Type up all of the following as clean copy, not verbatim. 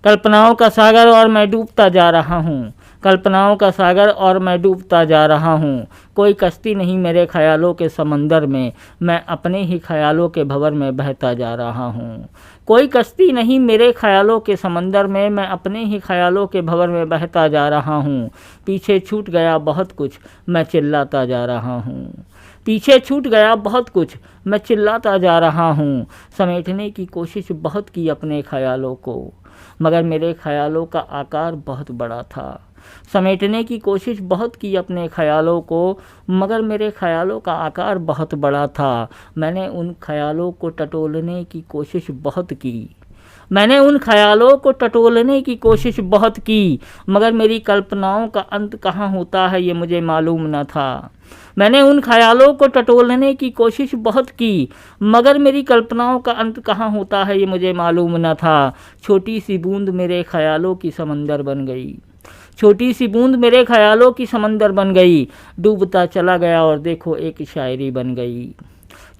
कल्पनाओं का सागर और मैं डूबता जा रहा हूँ, कल्पनाओं का सागर और मैं डूबता जा रहा हूँ। कोई कश्ती नहीं मेरे ख्यालों के समंदर में, मैं अपने ही ख्यालों के भंवर में बहता जा रहा हूँ। कोई कश्ती नहीं मेरे ख्यालों के समंदर में, मैं अपने ही ख्यालों के भंवर में बहता जा रहा हूँ। पीछे छूट गया बहुत कुछ, मैं चिल्लाता जा रहा हूँ। पीछे छूट गया बहुत कुछ, मैं चिल्लाता जा रहा हूँ। समेटने की कोशिश बहुत की अपने ख्यालों को, मगर मेरे ख्यालों का आकार बहुत बड़ा था। समेटने की कोशिश बहुत की अपने ख्यालों को, मगर मेरे ख्यालों का आकार बहुत बड़ा था। मैंने उन ख्यालों को टटोलने की कोशिश बहुत की, मैंने उन ख्यालों को टटोलने की कोशिश बहुत की, मगर मेरी कल्पनाओं का अंत कहाँ होता है ये मुझे मालूम न था। मैंने उन ख्यालों को टटोलने की कोशिश बहुत की, मगर मेरी कल्पनाओं का अंत कहाँ होता है ये मुझे मालूम न था। छोटी सी बूंद मेरे ख्यालों की समंदर बन गई, छोटी सी बूंद मेरे ख्यालों की समंदर बन गई। डूबता चला गया और देखो एक शायरी बन गई।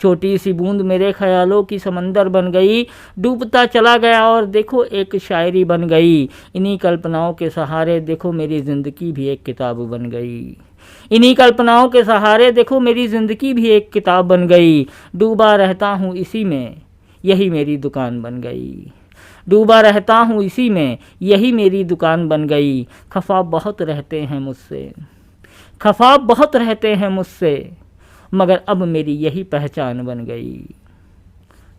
छोटी सी बूंद मेरे ख्यालों की समंदर बन गई, डूबता चला गया और देखो एक शायरी बन गई। इन्हीं कल्पनाओं के सहारे देखो मेरी ज़िंदगी भी एक किताब बन गई। इन्हीं कल्पनाओं के सहारे देखो मेरी ज़िंदगी भी एक किताब बन गई। डूबा रहता हूँ इसी में, यही मेरी दुकान बन गई। डूबा रहता हूँ इसी में, यही मेरी दुकान बन गई। ख्वाब बहुत रहते हैं मुझसे, ख्वाब बहुत रहते हैं मुझसे, मगर अब मेरी यही पहचान बन गई।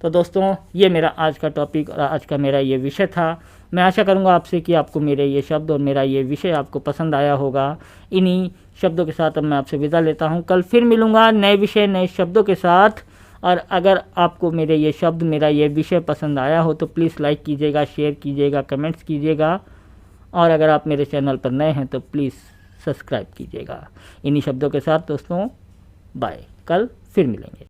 तो दोस्तों, ये मेरा आज का टॉपिक और आज का मेरा ये विषय था। मैं आशा करूँगा आपसे कि आपको मेरे ये शब्द और मेरा ये विषय आपको पसंद आया होगा। इन्हीं शब्दों के साथ अब मैं आपसे विदा लेता हूँ। कल फिर मिलूँगा नए विषय नए शब्दों के साथ। और अगर आपको मेरे ये शब्द मेरा ये विषय पसंद आया हो तो प्लीज़ लाइक कीजिएगा, शेयर कीजिएगा, कमेंट्स कीजिएगा। और अगर आप मेरे चैनल पर नए हैं तो प्लीज़ सब्सक्राइब कीजिएगा। इन्हीं शब्दों के साथ दोस्तों, बाय। कल फिर मिलेंगे।